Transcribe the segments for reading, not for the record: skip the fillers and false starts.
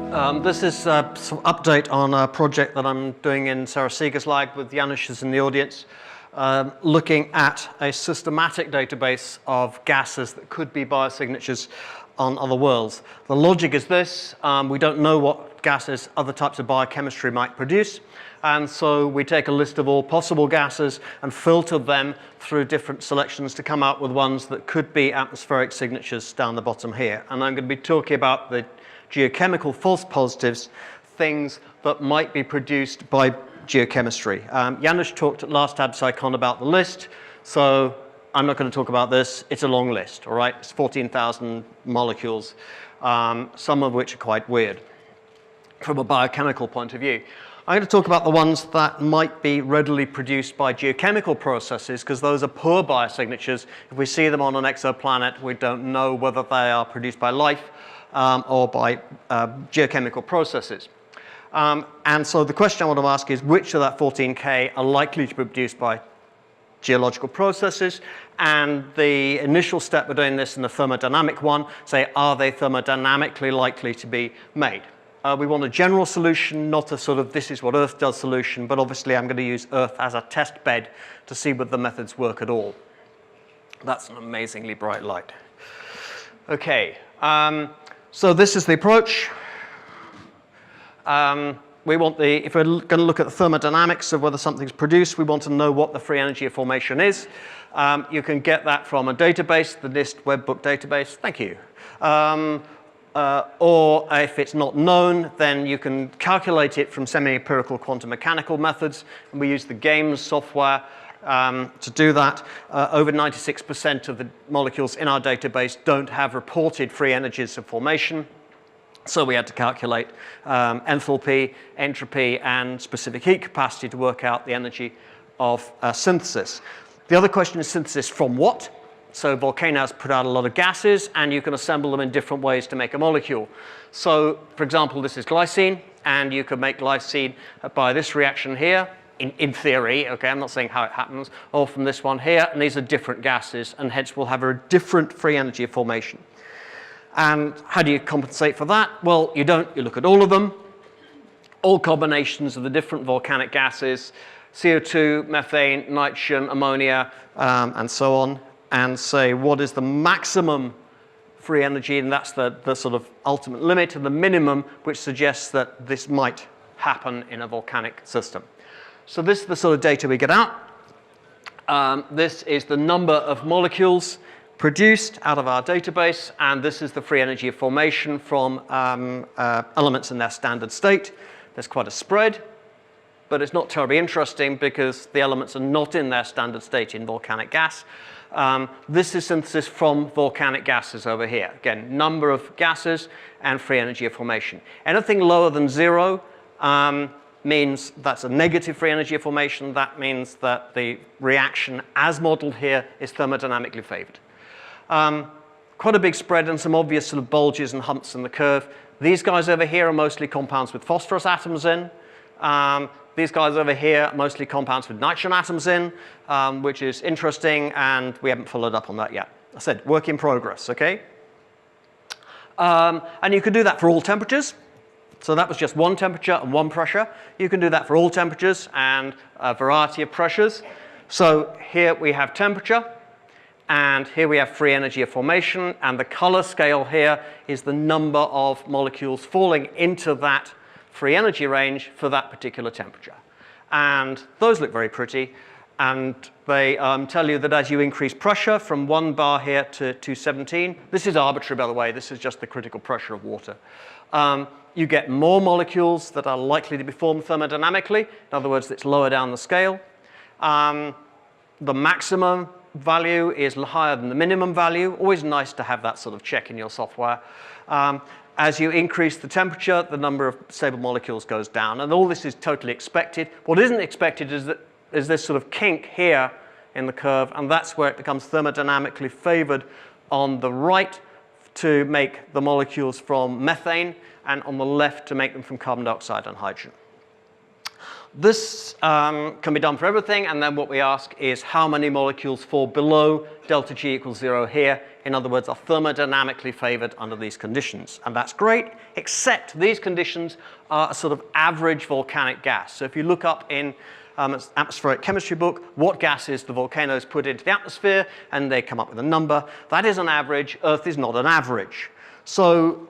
This is some update on a project that I'm doing in Sarah Seeger's lab with Janusz is in the audience, looking at a systematic database of gases that could be biosignatures on other worlds. The logic is this: we don't know what gases other types of biochemistry might produce, and so we take a list of all possible gases and filter them through different selections to come out with ones that could be atmospheric signatures down the bottom here. And I'm going to be talking about the geochemical false positives, things that might be produced by geochemistry. Janusz talked at last AbSciCon about the list, so I'm not going to talk about this. It's a long list, all right? It's 14,000 molecules, some of which are quite weird from a biochemical point of view. I'm going to talk about the ones that might be readily produced by geochemical processes, because those are poor biosignatures. If we see them on an exoplanet, we don't know whether they are produced by life or by geochemical processes. And so the question I want to ask is, which of that 14K are likely to be produced by geological processes? And the initial step we're doing this in the thermodynamic one, say, are they thermodynamically likely to be made? We want a general solution, not a sort of this is what Earth does solution, but obviously I'm going to use Earth as a test bed to see whether the methods work at all. That's an amazingly bright light. Okay. So this is the approach. We want if we're going to look at the thermodynamics of whether something's produced, we want to know what the free energy of formation is. You can get that from a database, the NIST webbook database. Thank you. Or if it's not known, then you can calculate it from semi-empirical quantum mechanical methods. And we use the GAMES software to do that. Over 96% of the molecules in our database don't have reported free energies of formation. So we had to calculate enthalpy, entropy, and specific heat capacity to work out the energy of synthesis. The other question is synthesis from what? So volcanoes put out a lot of gases, and you can assemble them in different ways to make a molecule. So, for example, this is glycine, and you could make glycine by this reaction here. In theory, okay, I'm not saying how it happens, or from this one here, and these are different gases, and hence will have a different free energy of formation. And how do you compensate for that? Well, you don't. You look at all of them, all combinations of the different volcanic gases, CO2, methane, nitrogen, ammonia, and so on, and say what is the maximum free energy, and that's the sort of ultimate limit, and the minimum, which suggests that this might happen in a volcanic system. So this is the sort of data we get out. This is the number of molecules produced out of our database, and this is the free energy of formation from elements in their standard state. There's quite a spread, but it's not terribly interesting because the elements are not in their standard state in volcanic gas. This is synthesis from volcanic gases over here. Again, number of gases and free energy of formation. Anything lower than 0 means that's a negative free energy of formation. That means that the reaction as modeled here is thermodynamically favored. Quite a big spread and some obvious sort of bulges and humps in the curve. These guys over here are mostly compounds with phosphorus atoms in. These guys over here are mostly compounds with nitrogen atoms in, which is interesting, and we haven't followed up on that yet. I said work in progress, okay? And you can do that for all temperatures. So that was just one temperature and one pressure. You can do that for all temperatures and a variety of pressures. So here we have temperature, and here we have free energy of formation, and the color scale here is the number of molecules falling into that free energy range for that particular temperature. And those look very pretty, and they tell you that as you increase pressure from 1 bar here to 217, this is arbitrary, by the way, this is just the critical pressure of water. You get more molecules that are likely to be formed thermodynamically. In other words, it's lower down the scale. The maximum value is higher than the minimum value. Always nice to have that sort of check in your software. As you increase the temperature, the number of stable molecules goes down. And all this is totally expected. What isn't expected is this sort of kink here in the curve, and that's where it becomes thermodynamically favored on the right to make the molecules from methane, and on the left to make them from carbon dioxide and hydrogen. This can be done for everything, and then what we ask is how many molecules fall below delta G equals 0 here. In other words, are thermodynamically favored under these conditions. And that's great, except these conditions are a sort of average volcanic gas. So if you look up in atmospheric chemistry book, what gases the volcanoes put into the atmosphere, and they come up with a number. That is an average. Earth is not an average. So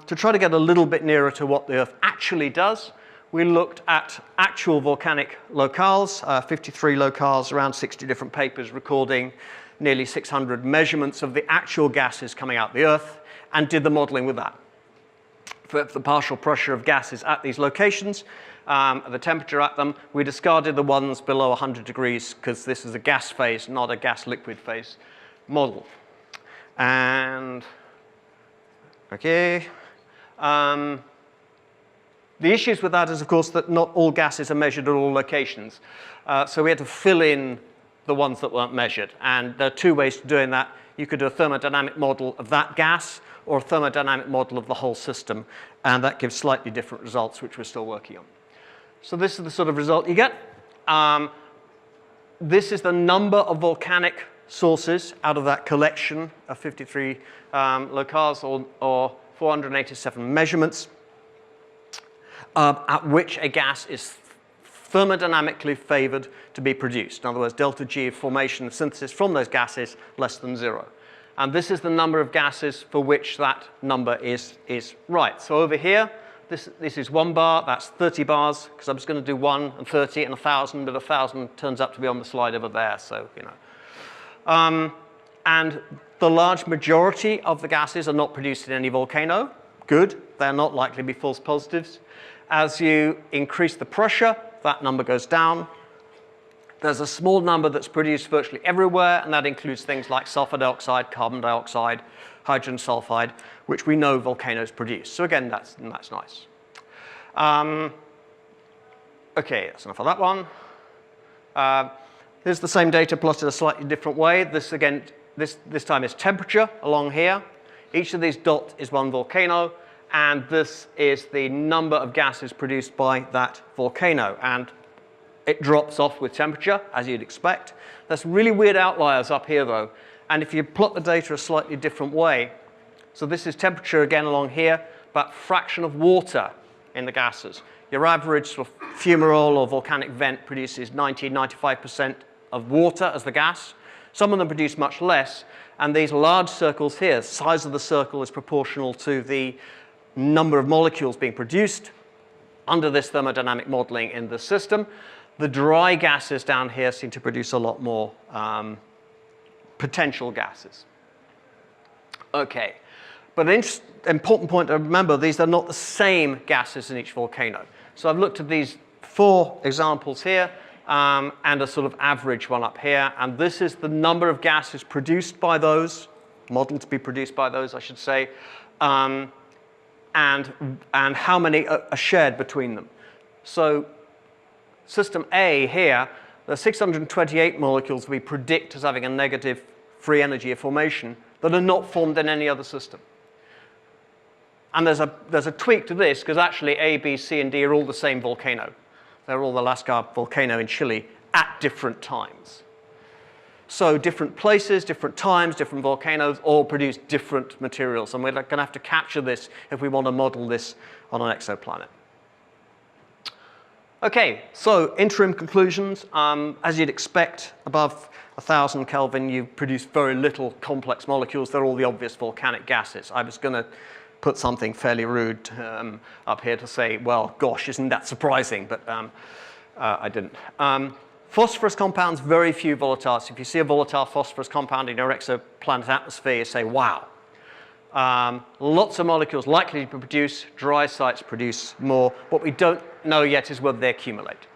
to try to get a little bit nearer to what the Earth actually does, we looked at actual volcanic locales, 53 locales, around 60 different papers recording nearly 600 measurements of the actual gases coming out the Earth, and did the modeling with that. For the partial pressure of gases at these locations, the temperature at them, we discarded the ones below 100 degrees because this is a gas phase, not a gas-liquid phase model. And, okay. The issues with that is, of course, that not all gases are measured at all locations. So we had to fill in the ones that weren't measured. And there are two ways to doing that. You could do a thermodynamic model of that gas or a thermodynamic model of the whole system. And that gives slightly different results, which we're still working on. So this is the sort of result you get. This is the number of volcanic sources out of that collection of 53 locales or 487 measurements. At which a gas is thermodynamically favored to be produced. In other words, delta G of formation of synthesis from those gases less than 0. And this is the number of gases for which that number is right. So over here, this is 1 bar, that's 30 bars, because I'm just going to do 1 and 30 and 1,000, but 1,000 turns out to be on the slide over there, so, you know. And the large majority of the gases are not produced in any volcano. Good, they're not likely to be false positives. As you increase the pressure, that number goes down. There's a small number that's produced virtually everywhere, and that includes things like sulfur dioxide, carbon dioxide, hydrogen sulfide, which we know volcanoes produce. So again, that's nice. Okay, that's enough of that one. Here's the same data plotted a slightly different way. This again, this time is temperature along here. Each of these dots is one volcano. And this is the number of gases produced by that volcano. And it drops off with temperature, as you'd expect. There's really weird outliers up here, though. And if you plot the data a slightly different way, so this is temperature again along here, but fraction of water in the gases. Your average sort of fumarole or volcanic vent produces 95% of water as the gas. Some of them produce much less. And these large circles here, the size of the circle is proportional to the number of molecules being produced under this thermodynamic modeling in the system. The dry gases down here seem to produce a lot more potential gases. Okay, but an important point to remember, these are not the same gases in each volcano. So I've looked at these 4 examples here and a sort of average one up here. And this is the number of gases produced by those, modeled to be produced by those, I should say, and how many are shared between them. So system A here, there are 628 molecules we predict as having a negative free energy of formation that are not formed in any other system. And there's a tweak to this, because actually A, B, C, and D are all the same volcano. They're all the Lascar volcano in Chile at different times. So different places, different times, different volcanoes all produce different materials. And we're going to have to capture this if we want to model this on an exoplanet. OK, so interim conclusions. As you'd expect, above 1,000 Kelvin, you produce very little complex molecules. They're all the obvious volcanic gases. I was going to put something fairly rude up here to say, well, gosh, isn't that surprising? But I didn't. Phosphorus compounds, very few volatiles. If you see a volatile phosphorus compound in your exoplanet atmosphere, you say, wow. Lots of molecules likely to produce. Dry sites produce more. What we don't know yet is whether they accumulate.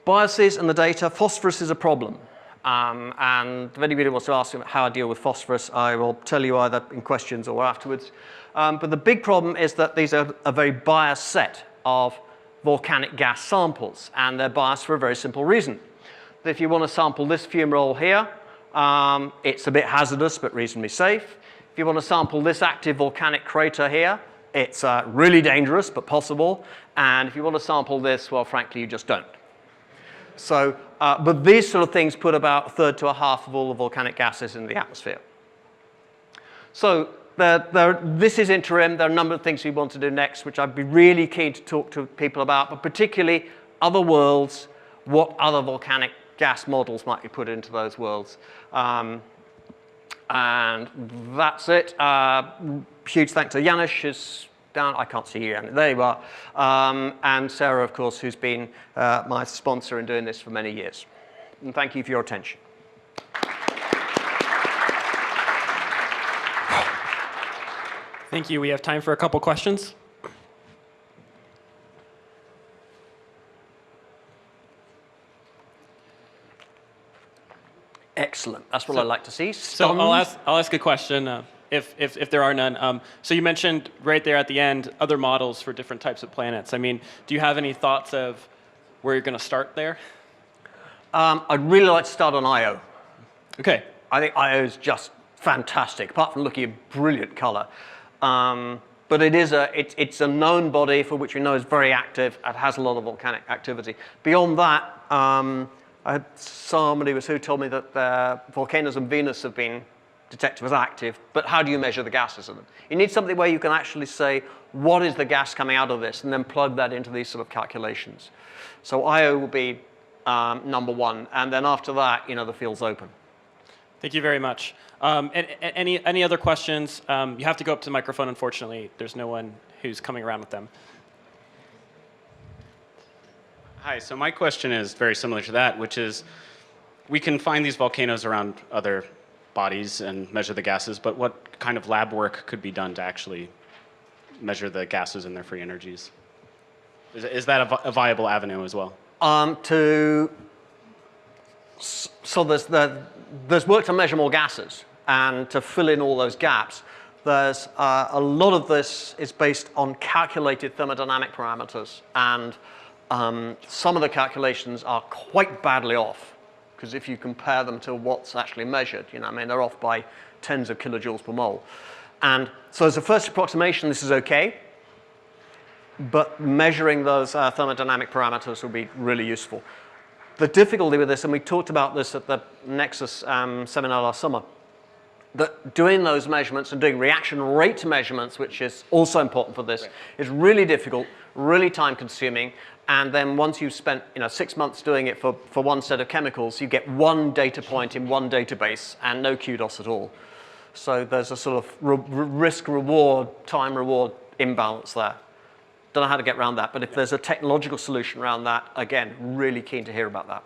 Biases in the data. Phosphorus is a problem. And if anybody wants to ask how I deal with phosphorus, I will tell you either in questions or afterwards. But the big problem is that these are a very biased set of volcanic gas samples, and they're biased for a very simple reason. If you want to sample this fumarole here, it's a bit hazardous but reasonably safe. If you want to sample this active volcanic crater here, It's really dangerous, but possible. And if you want to sample this, well, frankly, you just don't. So, but these sort of things put about a third to a half of all the volcanic gases in the atmosphere. So this is interim. There are a number of things we want to do next, which I'd be really keen to talk to people about, but particularly other worlds, what other volcanic gas models might be put into those worlds. And that's it. Huge thanks to Janusz, who's down. I can't see you, Janusz. There you are. And Sarah, of course, who's been my sponsor in doing this for many years. And thank you for your attention. Thank you. We have time for a couple questions. Excellent. That's what I like to see. So I'll ask a question if there are none. So you mentioned right there at the end other models for different types of planets. I mean, do you have any thoughts of where you're going to start there? I'd really like to start on Io. Okay. I think Io is just fantastic, apart from looking at brilliant color. But it's a known body for which we know is very active. It has a lot of volcanic activity. Beyond that, I had somebody who told me that volcanoes on Venus have been detected as active, but how do you measure the gases in them? You need something where you can actually say, what is the gas coming out of this, and then plug that into these sort of calculations. So Io will be number one, and then after that, the field's open. Thank you very much. Any other questions? You have to go up to the microphone, unfortunately. There's no one who's coming around with them. Hi, so my question is very similar to that, which is we can find these volcanoes around other bodies and measure the gases, but what kind of lab work could be done to actually measure the gases and their free energies? Is that a viable avenue as well? So there's work to measure more gases and to fill in all those gaps. There's a lot of this is based on calculated thermodynamic parameters, and some of the calculations are quite badly off, because if you compare them to what's actually measured, they're off by tens of kilojoules per mole. And so as a first approximation, this is okay, but measuring those thermodynamic parameters will be really useful. The difficulty with this, and we talked about this at the Nexus seminar last summer, that doing those measurements and doing reaction rate measurements, which is also important for this, is really difficult, really time consuming. And then once you've spent 6 months doing it for one set of chemicals, you get one data point in one database and no kudos at all. So there's a sort of risk-reward, time-reward imbalance there. Don't know how to get around that, but if there's a technological solution around that, again, really keen to hear about that.